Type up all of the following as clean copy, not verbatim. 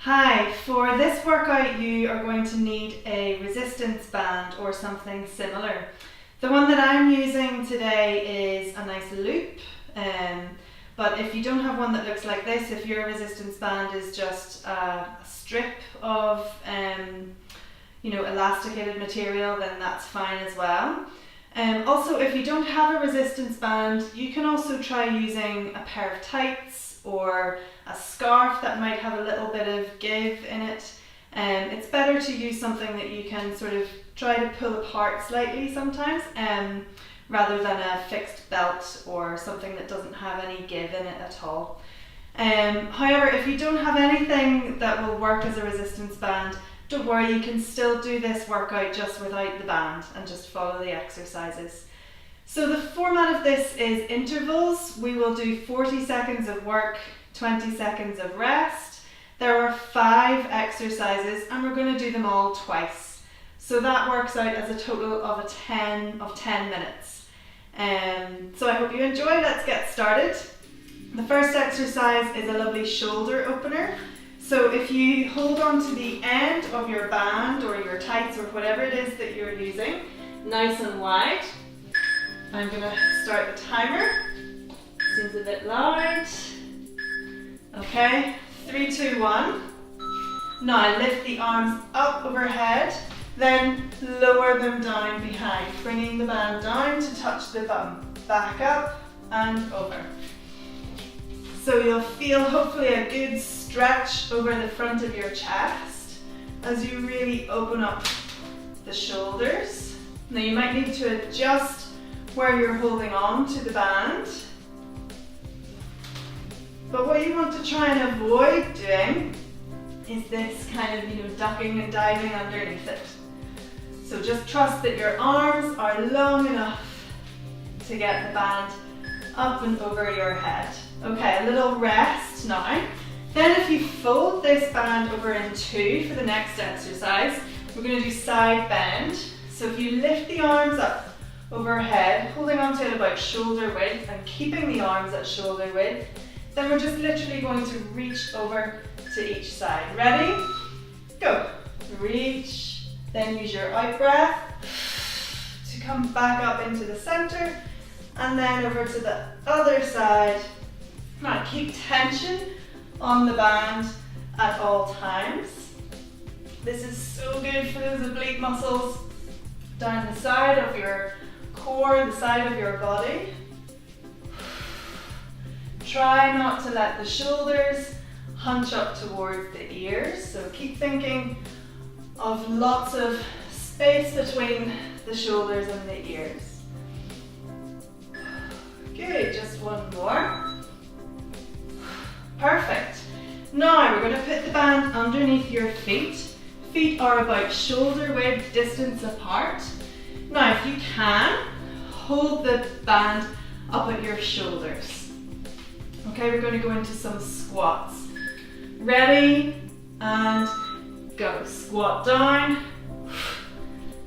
Hi, for this workout you are going to need a resistance band or something similar. The one that I'm using today is a nice loop, but if you don't have one that looks like this, if your resistance band is just a strip of elasticated material, then that's fine as well. Also, if you don't have a resistance band, you can also try using a pair of tights or a scarf that might have a little bit of give in it. It's better to use something that you can sort of try to pull apart slightly sometimes, rather than a fixed belt or something that doesn't have any give in it at all. However, if you don't have anything that will work as a resistance band, don't worry, you can still do this workout just without the band and just follow the exercises. So the format of this is intervals. We will do 40 seconds of work, 20 seconds of rest. There are 5 exercises and we're going to do them all twice. So that works out as a total of 10 minutes. So I hope you enjoy. Let's get started. The first exercise is a lovely shoulder opener. So if you hold on to the end of your band or your tights or whatever it is that you're using, nice and wide. I'm going to start the timer. Seems a bit loud. Okay, 3, 2, 1. Now lift the arms up overhead, then lower them down behind, bringing the band down to touch the bum. Back up and over. So you'll feel hopefully a good stretch over the front of your chest as you really open up the shoulders. Now you might need to adjust where you're holding on to the band. But what you want to try and avoid doing is this kind of, ducking and diving underneath it. So just trust that your arms are long enough to get the band up and over your head. Okay, a little rest now. Then if you fold this band over in 2 for the next exercise, we're going to do side bend. So if you lift the arms up overhead, holding on to it about shoulder width and keeping the arms at shoulder width, then we're just literally going to reach over to each side. Ready? Go. Reach, then use your out breath to come back up into the center and then over to the other side. Now keep tension on the band at all times. This is so good for those oblique muscles down the side of your core, the side of your body. Try not to let the shoulders hunch up towards the ears, so keep thinking of lots of space between the shoulders and the ears. Good, just one more. Perfect. Now we're going to put the band underneath your feet. Feet are about shoulder width distance apart. Now if you can, hold the band up at your shoulders. Okay, we're going to go into some squats. Ready, and go. Squat down,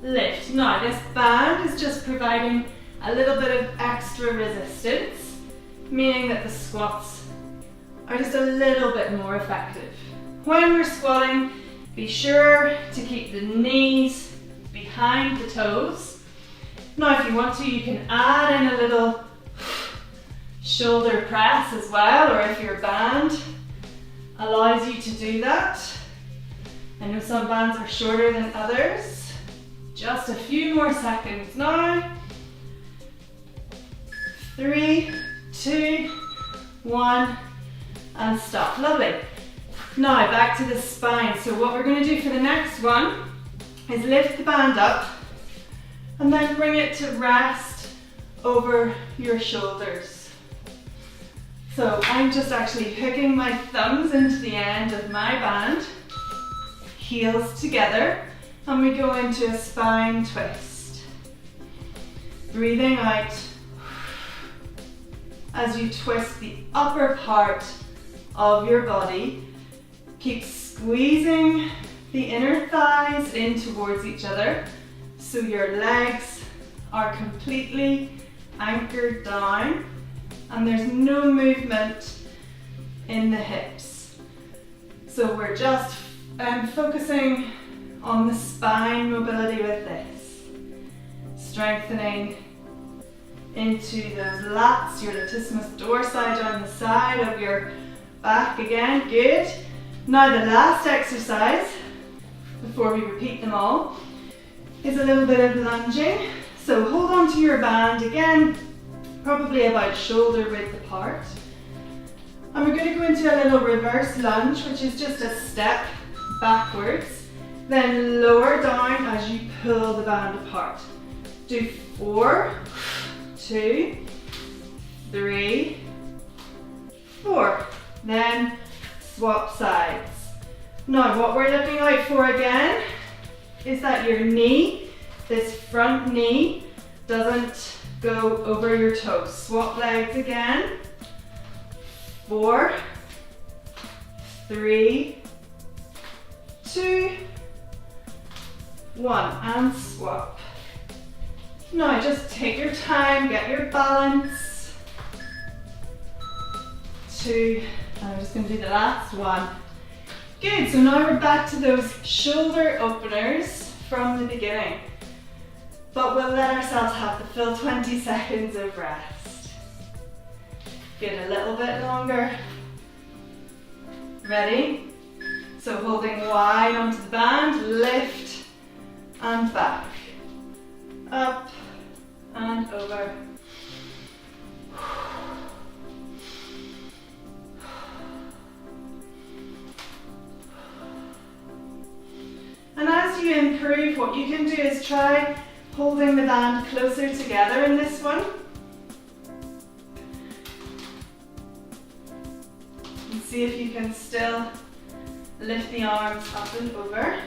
lift. Now this band is just providing a little bit of extra resistance, meaning that the squats are just a little bit more effective. When we're squatting, be sure to keep the knees behind the toes. Now if you want to, you can add in a little shoulder press as well, or if your band allows you to do that. I know some bands are shorter than others. Just a few more seconds now. 3, 2, 1, and stop. Lovely. Now back to the spine. So what we're going to do for the next one is lift the band up and then bring it to rest over your shoulders. So I'm just actually hooking my thumbs into the end of my band, heels together, and we go into a spine twist. Breathing out as you twist the upper part of your body. Keep squeezing the inner thighs in towards each other so your legs are completely anchored down and there's no movement in the hips. So we're just focusing on the spine mobility with this. Strengthening into those lats, your latissimus dorsi down the side of your back again. Good. Now the last exercise, before we repeat them all, is a little bit of lunging. So hold on to your band again, probably about shoulder width apart. And we're going to go into a little reverse lunge, which is just a step backwards, then lower down as you pull the band apart. Do 4, 2, 3, 4. Then swap sides. Now what we're looking out for again is that your knee, this front knee, doesn't go over your toes. Swap legs again. 4, 3, 2, 1, and swap. Now just take your time, get your balance. 2, and I'm just going to do the last one. Good, so now we're back to those shoulder openers from the beginning. But we'll let ourselves have the full 20 seconds of rest. Good, a little bit longer. Ready? So holding wide onto the band, lift and back. Up and over. And as you improve, what you can do is try holding the band closer together in this one. And see if you can still lift the arms up and over.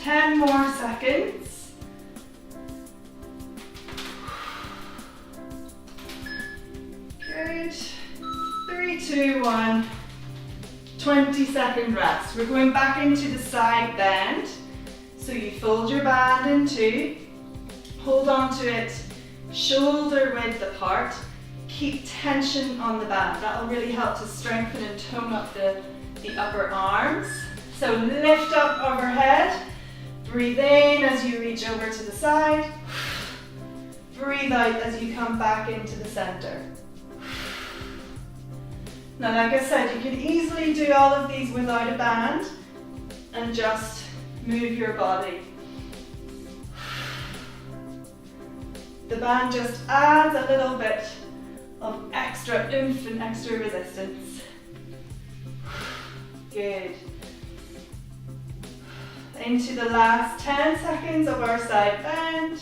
10 more seconds. Good. 3, 2, 1. 20-second rest. We're going back into the side bend. So you fold your band in two, hold on to it, shoulder width apart, keep tension on the band. That'll really help to strengthen and tone up the upper arms. So lift up overhead, breathe in as you reach over to the side, breathe out as you come back into the center. Now, like I said, you can easily do all of these without a band and just move your body. The band just adds a little bit of extra oomph and extra resistance. Good. Into the last 10 seconds of our side bend.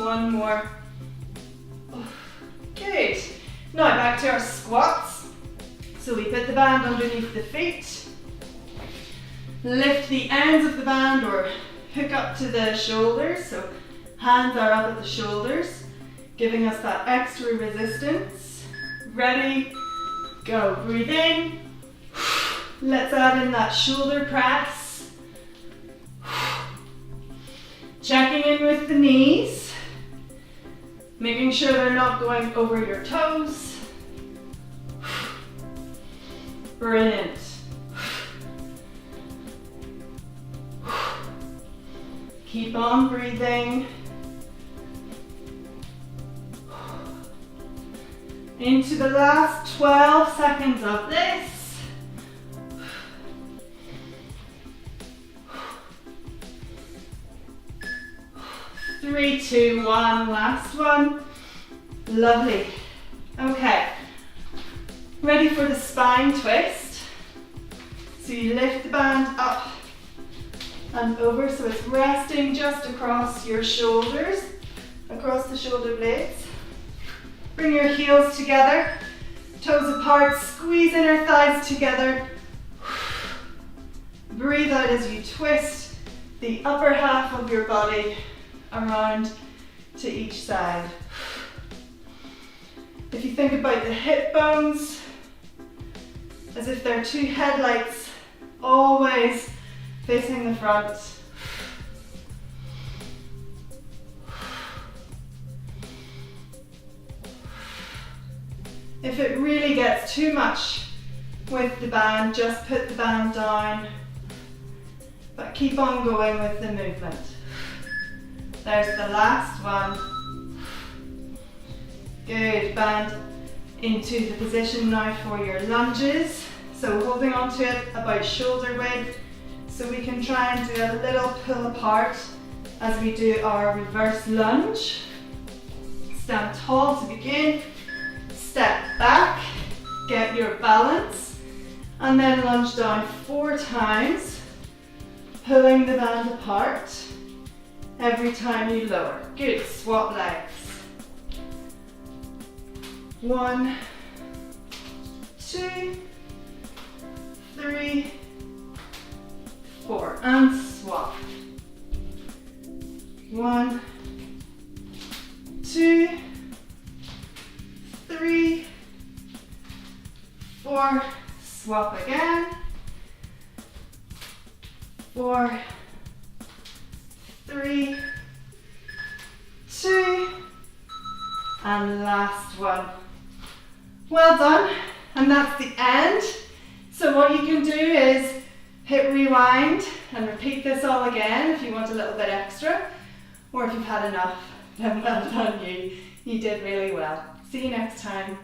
One more. Good. Now back to our squats. So we put the band underneath the feet, lift the ends of the band or hook up to the shoulders, so hands are up at the shoulders, giving us that extra resistance. Ready, go. Breathe in. Let's add in that shoulder press. Checking in with the knees, making sure they're not going over your toes. Brilliant. Keep on breathing. Into the last 12 seconds of this. 3, 2, 1, last one. Lovely. Okay. Ready for the spine twist. So you lift the band up and over, so it's resting just across your shoulders, across the shoulder blades. Bring your heels together, toes apart, squeeze inner thighs together. Breathe out as you twist the upper half of your body around to each side. If you think about the hip bones as if they're two headlights, always facing the front. If it really gets too much with the band, just put the band down, but keep on going with the movement. There's the last one. Good, band into the position now for your lunges. So holding on to it about shoulder width, so we can try and do a little pull apart as we do our reverse lunge. Stand tall to begin, step back, get your balance, and then lunge down 4 times, pulling the band apart every time you lower. Good, swap legs. 1, 2, 3, 4, and swap. 1, 2, 3, 4, swap again. 4, 3, 2, and last one. Well done, and that's the end. So what you can do is hit rewind and repeat this all again if you want a little bit extra, or if you've had enough, then well done you. You did really well. See you next time.